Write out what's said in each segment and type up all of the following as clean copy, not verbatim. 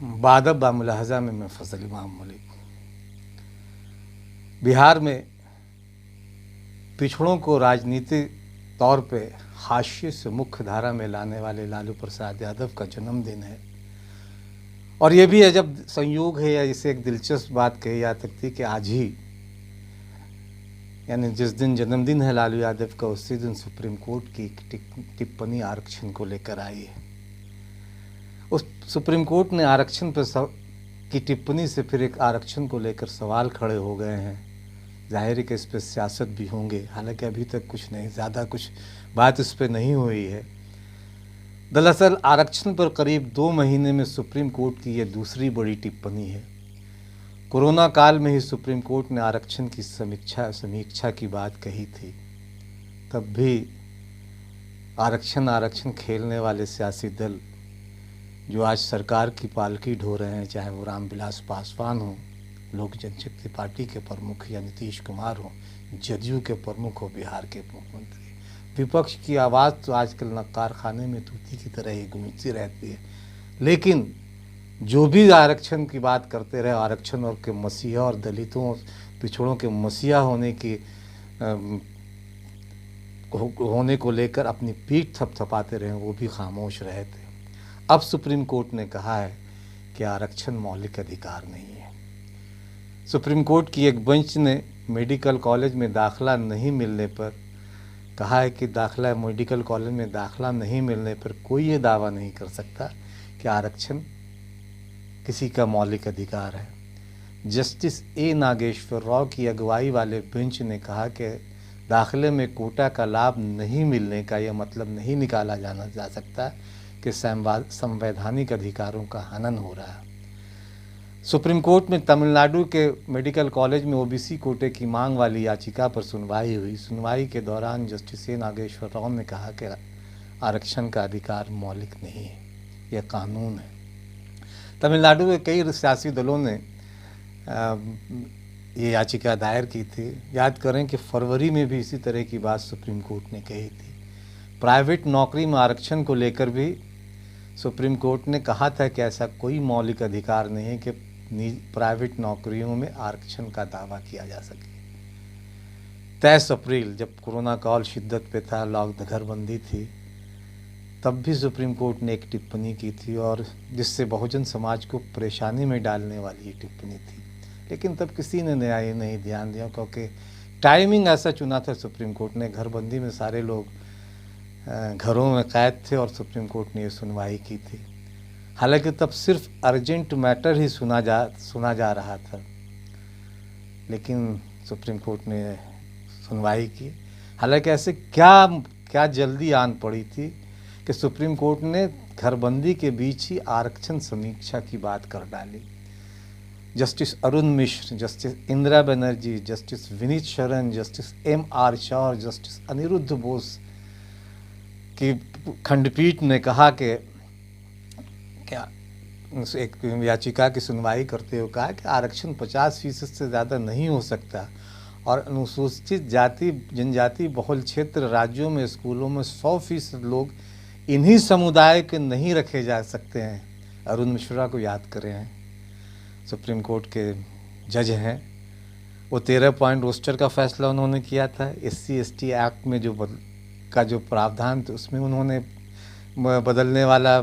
बादब बा मुलाहजा में मैं फजल इमाम मलिक। बिहार में पिछड़ों को राजनीतिक तौर पे हाशिए से मुख्य धारा में लाने वाले लालू प्रसाद यादव का जन्मदिन है। और ये भी अजब संयोग है, या इसे एक दिलचस्प बात कही जा सकती है कि आज ही यानी जिस दिन जन्मदिन है लालू यादव का, उसी दिन सुप्रीम कोर्ट की टिप्पणी आरक्षण को लेकर आई है। उस सुप्रीम कोर्ट ने आरक्षण पर की टिप्पणी से फिर एक आरक्षण को लेकर सवाल खड़े हो गए हैं। जाहिर है कि इस पर सियासत भी होंगे, हालांकि अभी तक कुछ नहीं, ज़्यादा कुछ बात इस पर नहीं हुई है। दरअसल आरक्षण पर करीब 2 महीने में सुप्रीम कोर्ट की यह दूसरी बड़ी टिप्पणी है। कोरोना काल में ही सुप्रीम कोर्ट ने आरक्षण की समीक्षा की बात कही थी। तब भी आरक्षण खेलने वाले सियासी दल जो आज सरकार की पालकी ढो रहे हैं, चाहे वो रामविलास पासवान हो, लोक जनशक्ति पार्टी के प्रमुख, या नीतीश कुमार हो, जदयू के प्रमुख हो, बिहार के मुख्यमंत्री, विपक्ष की आवाज़ तो आजकल न कारखाने में तूती की तरह ही गूंजती रहती है। लेकिन जो भी आरक्षण की बात करते रहे, आरक्षण और के मसीहा और दलितों पिछड़ों के मसीहा होने को लेकर अपनी पीठ थपथपाते रहे, वो भी खामोश रहे थे। अब सुप्रीम कोर्ट ने कहा है कि आरक्षण मौलिक अधिकार नहीं है। सुप्रीम कोर्ट की एक बेंच ने मेडिकल कॉलेज में दाखिला नहीं मिलने पर कहा है कि मेडिकल कॉलेज में दाखिला नहीं मिलने पर कोई ये दावा नहीं कर सकता कि आरक्षण किसी का मौलिक अधिकार है। जस्टिस ए नागेश्वर राव की अगुवाई वाले बेंच ने कहा कि दाखिले में कोटा का लाभ नहीं मिलने का यह मतलब नहीं निकाला जा सकता कि संवैधानिक अधिकारों का हनन हो रहा है। सुप्रीम कोर्ट में तमिलनाडु के मेडिकल कॉलेज में ओबीसी कोटे की मांग वाली याचिका पर सुनवाई हुई। सुनवाई के दौरान जस्टिस ए नागेश्वर राव ने कहा कि आरक्षण का अधिकार मौलिक नहीं है, यह कानून है। तमिलनाडु के कई सियासी दलों ने ये याचिका दायर की थी। याद करें कि फरवरी में भी इसी तरह की बात सुप्रीम कोर्ट ने कही थी। प्राइवेट नौकरी में आरक्षण को लेकर भी सुप्रीम कोर्ट ने कहा था कि ऐसा कोई मौलिक अधिकार नहीं है कि प्राइवेट नौकरियों में आरक्षण का दावा किया जा सके। 23 अप्रैल जब कोरोना काल शिद्दत पे था, घरबंदी थी, तब भी सुप्रीम कोर्ट ने एक टिप्पणी की थी, और जिससे बहुजन समाज को परेशानी में डालने वाली ये टिप्पणी थी। लेकिन तब किसी ने नहीं ध्यान दिया, क्योंकि टाइमिंग ऐसा चुना था सुप्रीम कोर्ट ने। घरबंदी में सारे लोग घरों में कैद थे और सुप्रीम कोर्ट ने ये सुनवाई की थी। हालांकि तब सिर्फ अर्जेंट मैटर ही सुना जा रहा था, लेकिन सुप्रीम कोर्ट ने सुनवाई की। हालांकि ऐसे क्या जल्दी आन पड़ी थी कि सुप्रीम कोर्ट ने घरबंदी के बीच ही आरक्षण समीक्षा की बात कर डाली। Justice Arun Mishra, justice Indira Banerjee, justice Vineet शरण, जस्टिस M.R. शाह और जस्टिस अनिरुद्ध बोस की खंडपीठ ने कहा कि एक याचिका की सुनवाई करते हुए कहा कि आरक्षण 50% से ज़्यादा नहीं हो सकता, और अनुसूचित जाति जनजाति बहुल क्षेत्र राज्यों में स्कूलों में 100% लोग इन्हीं समुदाय के नहीं रखे जा सकते हैं। अरुण मिश्रा को याद करें हैं, सुप्रीम कोर्ट के जज हैं। वो 13 पॉइंट रोस्टर का फैसला उन्होंने किया था। SC/ST एक्ट में जो प्रावधान थे उसमें उन्होंने बदलने वाला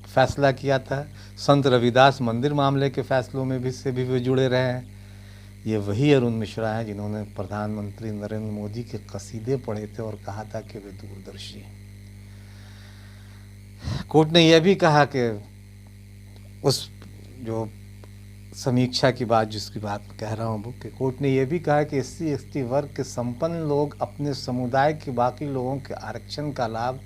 फैसला किया था। संत रविदास मंदिर मामले के फैसलों में भी वे जुड़े रहे हैं। ये वही अरुण मिश्रा हैं जिन्होंने प्रधानमंत्री नरेंद्र मोदी के कसीदे पढ़े थे और कहा था कि वे दूरदर्शी हैं। कोर्ट ने यह भी कहा कि उस जो समीक्षा की बात, जिसकी बात कह रहा हूँ, कि कोर्ट ने यह भी कहा कि SC/ST वर्ग के संपन्न लोग अपने समुदाय के बाकी लोगों के आरक्षण का लाभ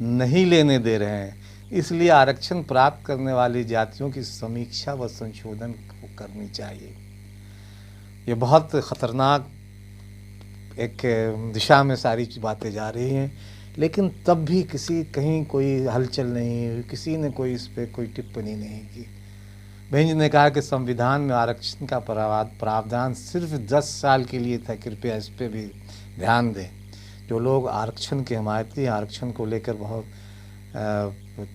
नहीं लेने दे रहे हैं, इसलिए आरक्षण प्राप्त करने वाली जातियों की समीक्षा व संशोधन करनी चाहिए। ये बहुत ख़तरनाक एक दिशा में सारी बातें जा रही हैं, लेकिन तब भी कहीं कोई हलचल नहीं हुई, किसी ने कोई इस पर कोई टिप्पणी नहीं की। बेंच ने कहा कि संविधान में आरक्षण का प्रावधान सिर्फ 10 साल के लिए था, कृपया इस पर भी ध्यान दें। जो लोग आरक्षण के हमायती, आरक्षण को लेकर बहुत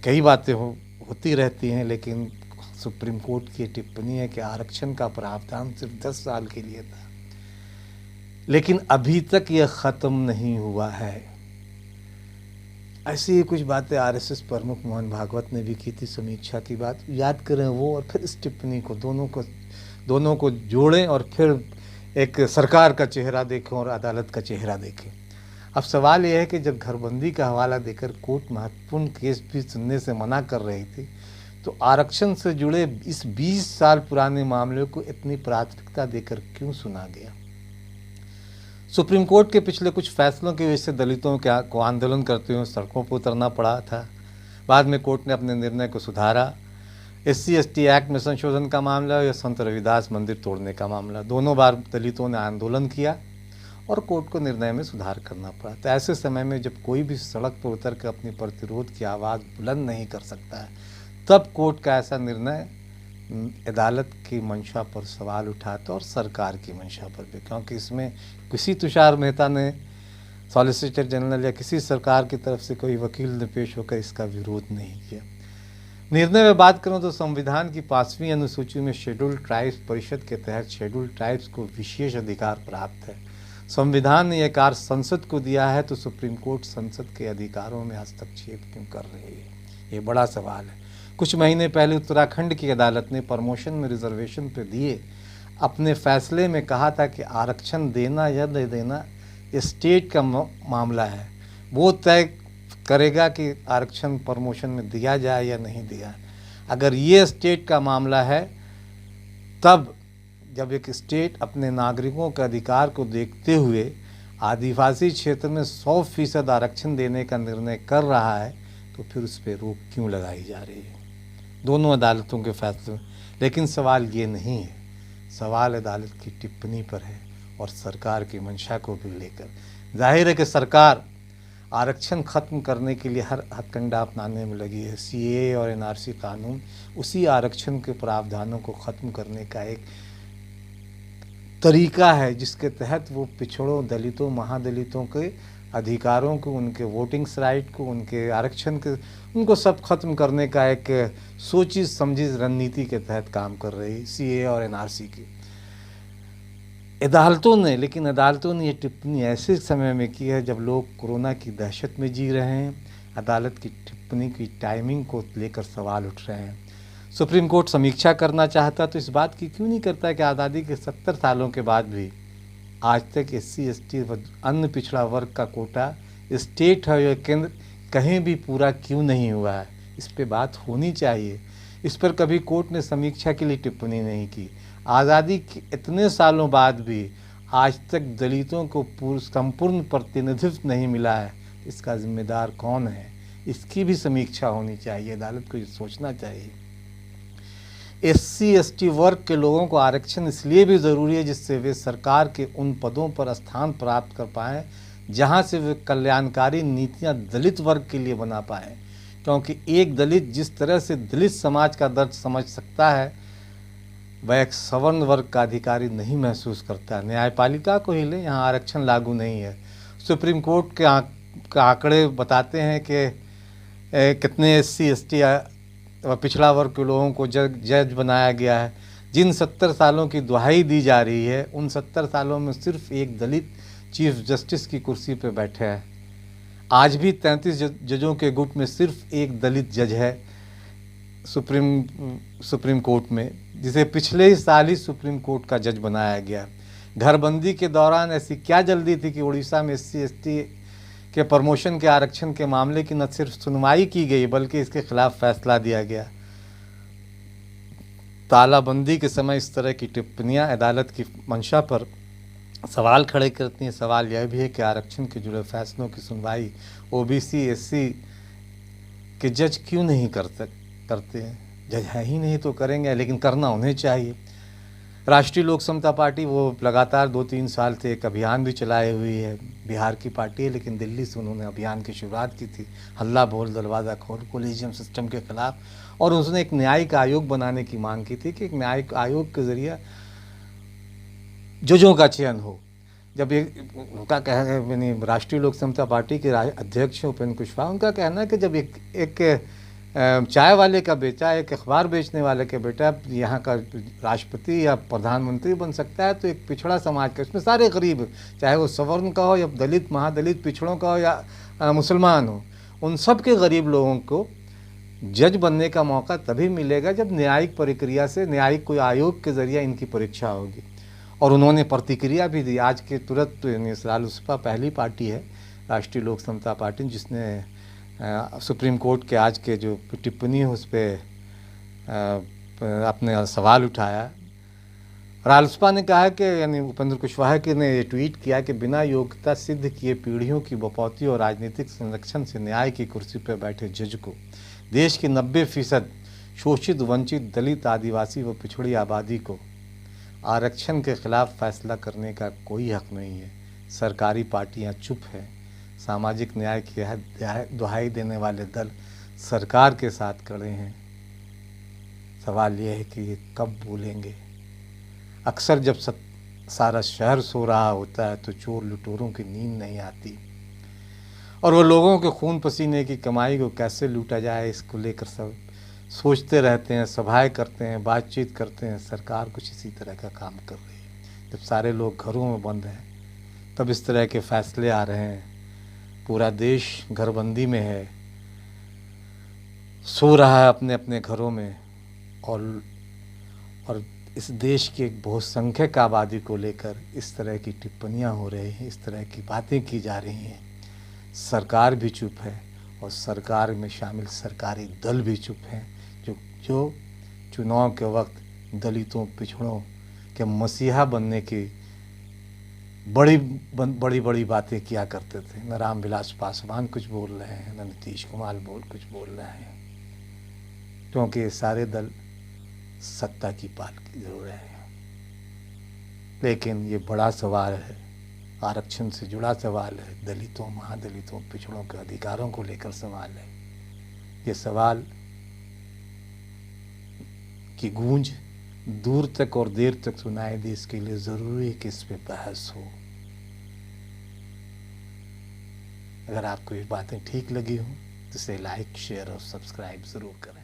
कई बातें होती रहती हैं, लेकिन सुप्रीम कोर्ट की टिप्पणी है कि आरक्षण का प्रावधान सिर्फ 10 साल के लिए था, लेकिन अभी तक यह ख़त्म नहीं हुआ है। ऐसी ही कुछ बातें आरएसएस प्रमुख मोहन भागवत ने भी की थी। समीक्षा की बात याद करें वो, और फिर इस टिप्पणी को दोनों को जोड़ें और फिर एक सरकार का चेहरा देखें और अदालत का चेहरा देखें। अब सवाल यह है कि जब घरबंदी का हवाला देकर कोर्ट महत्वपूर्ण केस भी सुनने से मना कर रही थी, तो आरक्षण से जुड़े इस 20 साल पुराने मामले को इतनी प्राथमिकता देकर क्यों सुना गया? सुप्रीम कोर्ट के पिछले कुछ फैसलों की वजह से दलितों को आंदोलन करते हुए सड़कों पर उतरना पड़ा था। बाद में कोर्ट ने अपने निर्णय को सुधारा। SC/ST एक्ट में संशोधन का मामला या संत रविदास मंदिर तोड़ने का मामला, दोनों बार दलितों ने आंदोलन किया और कोर्ट को निर्णय में सुधार करना पड़ा। तो ऐसे समय में जब कोई भी सड़क पर उतर कर अपनी प्रतिरोध की आवाज़ बुलंद नहीं कर सकता है, तब कोर्ट का ऐसा निर्णय अदालत की मंशा पर सवाल उठाता और सरकार की मंशा पर भी, क्योंकि इसमें किसी तुषार मेहता ने, सॉलिसिटर जनरल या किसी सरकार की तरफ से कोई वकील ने पेश होकर इसका विरोध नहीं किया। निर्णय में बात करूं तो संविधान की 5वीं अनुसूची में शेड्यूल्ड ट्राइब्स परिषद के तहत शेड्यूल्ड ट्राइब्स को विशेष अधिकार प्राप्त है। संविधान ने यह कार्य संसद को दिया है, तो सुप्रीम कोर्ट संसद के अधिकारों में हस्तक्षेप क्यों कर रही है? ये बड़ा सवाल है। कुछ महीने पहले उत्तराखंड की अदालत ने प्रमोशन में रिजर्वेशन पर दिए अपने फैसले में कहा था कि आरक्षण देना या नहीं देना ये स्टेट का मामला है, वो तय करेगा कि आरक्षण प्रमोशन में दिया जाए या नहीं दिया। अगर ये स्टेट का मामला है, तब जब एक स्टेट अपने नागरिकों के अधिकार को देखते हुए आदिवासी क्षेत्र में 100% आरक्षण देने का निर्णय कर रहा है, तो फिर उस पर रोक क्यों लगाई जा रही है? दोनों अदालतों के फैसले। लेकिन सवाल ये नहीं है, सवाल अदालत की टिप्पणी पर है और सरकार की मंशा को भी लेकर। जाहिर है कि सरकार आरक्षण खत्म करने के लिए हर हथकंडा अपनाने में लगी है। CAA और NRC कानून उसी आरक्षण के प्रावधानों को ख़त्म करने का एक तरीका है, जिसके तहत वो पिछड़ों, दलितों, महादलितों के अधिकारों को, उनके वोटिंग्स राइट को, उनके आरक्षण के, उनको सब खत्म करने का एक सोची समझी रणनीति के तहत काम कर रही CAA और NRC की अदालतों ने। लेकिन अदालतों ने ये टिप्पणी ऐसे समय में की है जब लोग कोरोना की दहशत में जी रहे हैं। अदालत की टिप्पणी की टाइमिंग को लेकर सवाल उठ रहे हैं। सुप्रीम कोर्ट समीक्षा करना चाहता तो इस बात की क्यों नहीं करता कि आज़ादी के 70 सालों के बाद भी आज तक SC/ST व अन्य पिछड़ा वर्ग का कोटा स्टेट है या केंद्र कहीं भी पूरा क्यों नहीं हुआ है? इस पे बात होनी चाहिए। इस पर कभी कोर्ट ने समीक्षा के लिए टिप्पणी नहीं की। आज़ादी के इतने सालों बाद भी आज तक दलितों को संपूर्ण प्रतिनिधित्व नहीं मिला है। इसका जिम्मेदार कौन है? इसकी भी समीक्षा होनी चाहिए। अदालत को ये सोचना चाहिए। SC/ST वर्ग के लोगों को आरक्षण इसलिए भी ज़रूरी है जिससे वे सरकार के उन पदों पर स्थान प्राप्त कर पाएँ जहां से वे कल्याणकारी नीतियां दलित वर्ग के लिए बना पाएँ। क्योंकि एक दलित जिस तरह से दलित समाज का दर्द समझ सकता है, वह एक सवर्ण वर्ग का अधिकारी नहीं महसूस करता। न्यायपालिका को ही ले, यहाँ आरक्षण लागू नहीं है। सुप्रीम कोर्ट के आंकड़े बताते हैं कि कितने SC/ST पिछड़ा वर्ग के लोगों को जज बनाया गया है। जिन 70 सालों की दुहाई दी जा रही है, उन 70 सालों में सिर्फ एक दलित चीफ जस्टिस की कुर्सी पर बैठे हैं। आज भी 33 जजों के गुट में सिर्फ एक दलित जज है सुप्रीम कोर्ट में, जिसे पिछले ही साल ही सुप्रीम कोर्ट का जज बनाया गया। घरबंदी के दौरान ऐसी क्या जल्दी थी कि उड़ीसा में SC/ST के प्रमोशन के आरक्षण के मामले की न सिर्फ सुनवाई की गई बल्कि इसके खिलाफ फैसला दिया गया। तालाबंदी के समय इस तरह की टिप्पणियां अदालत की मंशा पर सवाल खड़े करती हैं। सवाल यह भी है कि आरक्षण के जुड़े फैसलों की सुनवाई OBC SC के जज क्यों नहीं करते हैं? जज है ही नहीं तो करेंगे, लेकिन करना उन्हें चाहिए। राष्ट्रीय लोक समता पार्टी वो लगातार 2-3 साल से एक अभियान भी चलाए हुई है। बिहार की पार्टी है, लेकिन दिल्ली से उन्होंने अभियान की शुरुआत की थी, हल्ला बोल दरवाज़ा खोल कोलिजियम सिस्टम के खिलाफ। और उसने एक न्यायिक आयोग बनाने की मांग की थी कि एक न्यायिक आयोग के जरिए जजों का चयन हो। जब उनका कहना है, राष्ट्रीय लोक समता पार्टी के अध्यक्ष उपेंद्र कुशवाहा, उनका कहना है कि जब एक चाय वाले का बेटा एक अखबार बेचने वाले का बेटा यहाँ का राष्ट्रपति या प्रधानमंत्री बन सकता है, तो एक पिछड़ा समाज का, इसमें सारे गरीब, चाहे वो सवर्ण का हो या दलित महादलित पिछड़ों का हो या मुसलमान हो, उन सब के गरीब लोगों को जज बनने का मौका तभी मिलेगा जब न्यायिक प्रक्रिया से, न्यायिक कोई आयोग के ज़रिए इनकी परीक्षा होगी। और उन्होंने प्रतिक्रिया भी दी आज के तुरंत। रालोसपा पहली पार्टी है, राष्ट्रीय लोक समता पार्टी, जिसने सुप्रीम कोर्ट के आज के जो टिप्पणी है उस पर अपने सवाल उठाया। रालोसपा ने कहा कि, यानी उपेंद्र कुशवाहा के ने ये ट्वीट किया कि बिना योग्यता सिद्ध किए पीढ़ियों की बपौती और राजनीतिक संरक्षण से न्याय की कुर्सी पर बैठे जज को देश की 90% शोषित, वंचित, दलित, आदिवासी व पिछड़ी आबादी को आरक्षण के खिलाफ फैसला करने का कोई हक नहीं है। सरकारी पार्टियां चुप हैं। सामाजिक न्याय की दुहाई देने वाले दल सरकार के साथ खड़े हैं। सवाल यह है कि ये कब बोलेंगे। अक्सर जब सारा शहर सो रहा होता है तो चोर लुटेरों की नींद नहीं आती, और वो लोगों के खून पसीने की कमाई को कैसे लूटा जाए इसको लेकर सब सोचते रहते हैं, सभाएं करते हैं, बातचीत करते हैं। सरकार कुछ इसी तरह का काम कर रही है। जब सारे लोग घरों में बंद हैं तब इस तरह के फैसले आ रहे हैं। पूरा देश घरबंदी में है, सो रहा है अपने अपने घरों में, और इस देश की एक बहुसंख्यक आबादी को लेकर इस तरह की टिप्पणियां हो रही हैं, इस तरह की बातें की जा रही हैं। सरकार भी चुप है और सरकार में शामिल सरकारी दल भी चुप हैं, जो चुनाव के वक्त दलितों, पिछड़ों के मसीहा बनने की बड़ी बातें किया करते थे। न रामविलास पासवान कुछ बोल रहे हैं, न नीतीश कुमार कुछ बोल रहे हैं, क्योंकि ये सारे दल सत्ता की पालकी जरूर रहे हैं। लेकिन ये बड़ा सवाल है, आरक्षण से जुड़ा सवाल है, दलितों, महादलितों, पिछड़ों के अधिकारों को लेकर सवाल है। ये सवाल की गूंज दूर तक और देर तक सुनाई दे, इसके लिए ज़रूरी है कि इस पे बहस हो। अगर आपको ये बातें ठीक लगी हों तो इसे लाइक, शेयर और सब्सक्राइब ज़रूर करें।